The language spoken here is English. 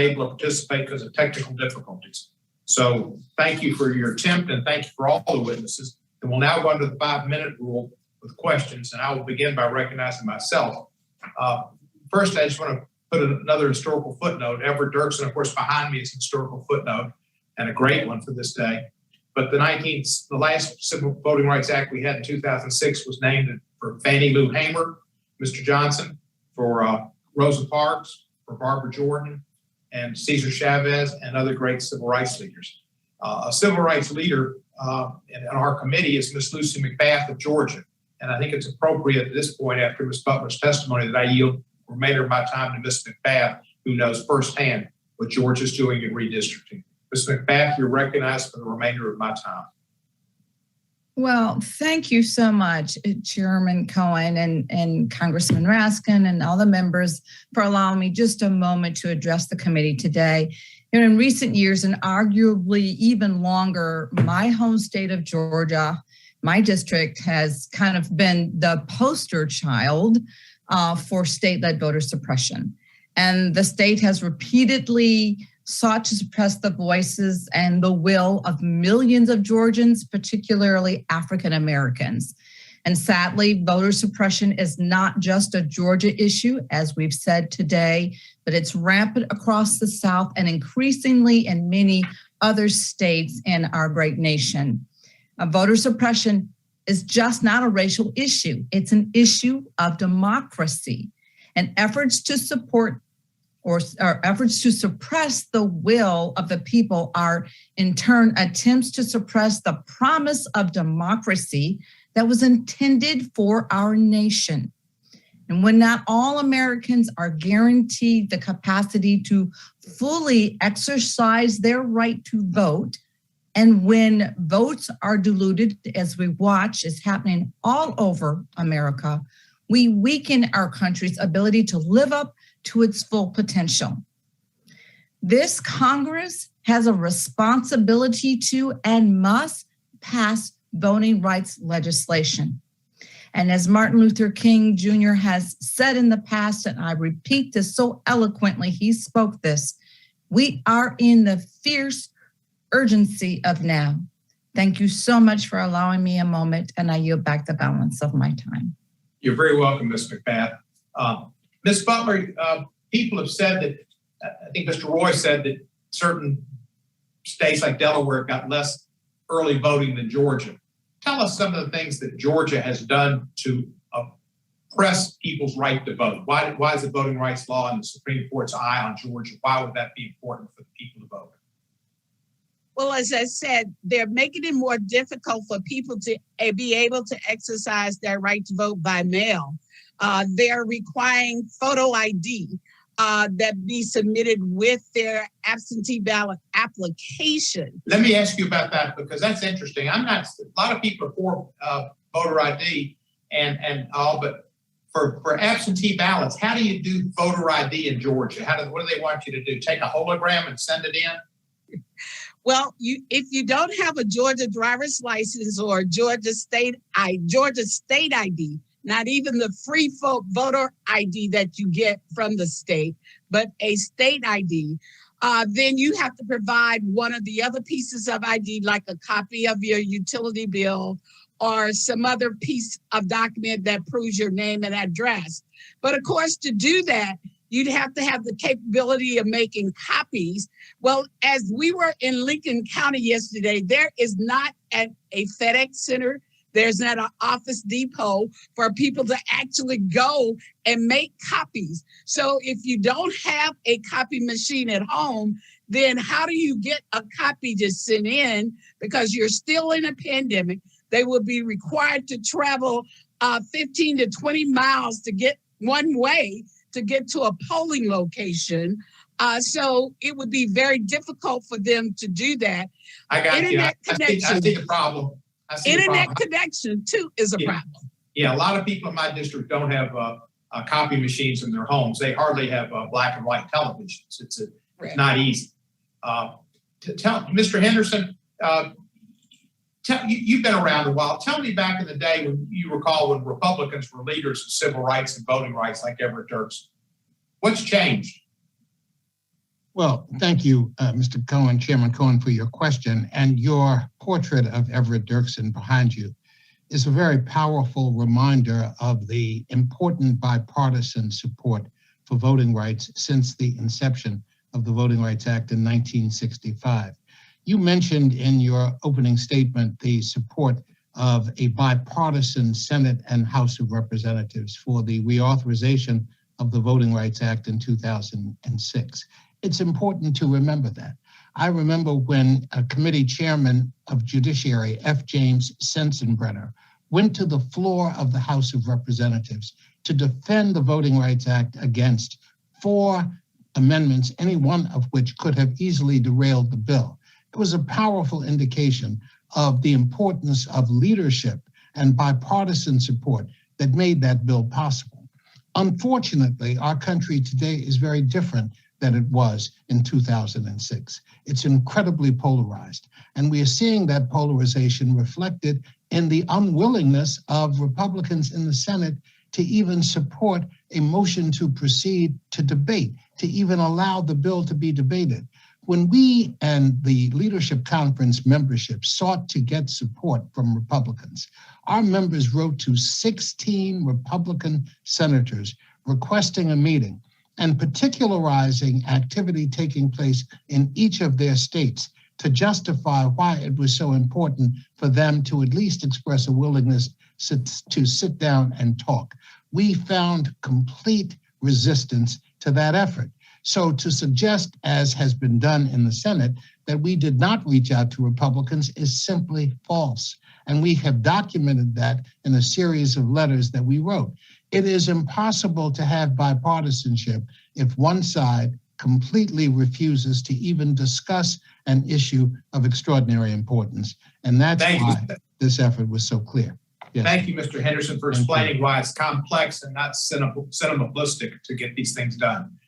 able to participate because of technical difficulties. So thank you for your attempt, and thank you for all the witnesses. And we'll now go under the 5-minute rule with questions, and I will begin by recognizing myself. First, I just want to put another historical footnote. Everett Dirksen, of course, behind me is an historical footnote, and a great one for this day. But the last Civil Voting Rights Act we had in 2006 was named for Fannie Lou Hamer, Mr. Johnson, for Rosa Parks, for Barbara Jordan, and Cesar Chavez, and other great civil rights leaders. A civil rights leader in our committee is Ms. Lucy McBath of Georgia. And I think it's appropriate at this point, after Ms. Butler's testimony, that I yield the remainder of my time to Ms. McBath, who knows firsthand what Georgia's doing in redistricting. Ms. McBath, you're recognized for the remainder of my time. Well, thank you so much, Chairman Cohen and Congressman Raskin and all the members for allowing me just a moment to address the committee today. You know, in recent years, and arguably even longer, my home state of Georgia, my district, has kind of been the poster child for state-led voter suppression. And the state has repeatedly sought to suppress the voices and the will of millions of Georgians, particularly African Americans. And sadly, voter suppression is not just a Georgia issue, as we've said today, but it's rampant across the South and increasingly in many other states in our great nation. Voter suppression is just not a racial issue. It's an issue of democracy, and efforts to support or efforts to suppress the will of the people are in turn attempts to suppress the promise of democracy that was intended for our nation. And when not all Americans are guaranteed the capacity to fully exercise their right to vote, and when votes are diluted, as we watch is happening all over America, we weaken our country's ability to live up to its full potential. This Congress has a responsibility to and must pass voting rights legislation. And as Martin Luther King Jr. has said in the past, and I repeat this so eloquently, he spoke this, we are in the fierce urgency of now. Thank you so much for allowing me a moment, and I yield back the balance of my time. You're very welcome, Ms. McBath. Ms. Butler, people have said that, I think Mr. Roy said that certain states like Delaware got less early voting than Georgia. Tell us some of the things that Georgia has done to oppress people's right to vote. Why is the voting rights law and the Supreme Court's eye on Georgia? Why would that be important for the people to vote? Well, as I said, they're making it more difficult for people to be able to exercise their right to vote by mail. They're requiring photo ID that be submitted with their absentee ballot application. Let me ask you about that, because that's interesting. A lot of people are for voter ID and all, but for absentee ballots, how do you do voter ID in Georgia? What do they want you to do? Take a hologram and send it in? Well, if you don't have a Georgia driver's license or Georgia state ID, not even the free voter ID that you get from the state, but a state ID, then you have to provide one of the other pieces of ID, like a copy of your utility bill or some other piece of document that proves your name and address. But of course, to do that, you'd have to have the capability of making copies. Well, as we were in Lincoln County yesterday, there is not a FedEx center. There's not an Office Depot for people to actually go and make copies. So if you don't have a copy machine at home, then how do you get a copy to send in? Because you're still in a pandemic. They will be required to travel 15 to 20 miles to get one way to get to a polling location. So it would be very difficult for them to do that. I got Internet connection. I see the problem. Internet connection, too, is a problem. Yeah, a lot of people in my district don't have copy machines in their homes. They hardly have black and white televisions. It's not easy. Mr. Henderson, you've been around a while. Tell me, back in the day, when you recall when Republicans were leaders of civil rights and voting rights like Everett Dirksen, what's changed? Well, thank you, Mr. Cohen, Chairman Cohen, for your question. And your portrait of Everett Dirksen behind you is a very powerful reminder of the important bipartisan support for voting rights since the inception of the Voting Rights Act in 1965. You mentioned in your opening statement the support of a bipartisan Senate and House of Representatives for the reauthorization of the Voting Rights Act in 2006. It's important to remember that. I remember when a committee chairman of Judiciary, F. James Sensenbrenner, went to the floor of the House of Representatives to defend the Voting Rights Act against 4 amendments, any one of which could have easily derailed the bill. It was a powerful indication of the importance of leadership and bipartisan support that made that bill possible. Unfortunately, our country today is very different than it was in 2006. It's incredibly polarized, and we are seeing that polarization reflected in the unwillingness of Republicans in the Senate to even support a motion to proceed to debate, to even allow the bill to be debated. When we and the Leadership Conference membership sought to get support from Republicans, our members wrote to 16 Republican senators requesting a meeting and particularizing activity taking place in each of their states to justify why it was so important for them to at least express a willingness to sit down and talk. We found complete resistance to that effort. So to suggest, as has been done in the Senate, that we did not reach out to Republicans is simply false. And we have documented that in a series of letters that we wrote. It is impossible to have bipartisanship if one side completely refuses to even discuss an issue of extraordinary importance. And that's why this effort was so clear. Yes. Thank you, Mr. Henderson, for explaining why it's complex and not sentimentalistic to get these things done.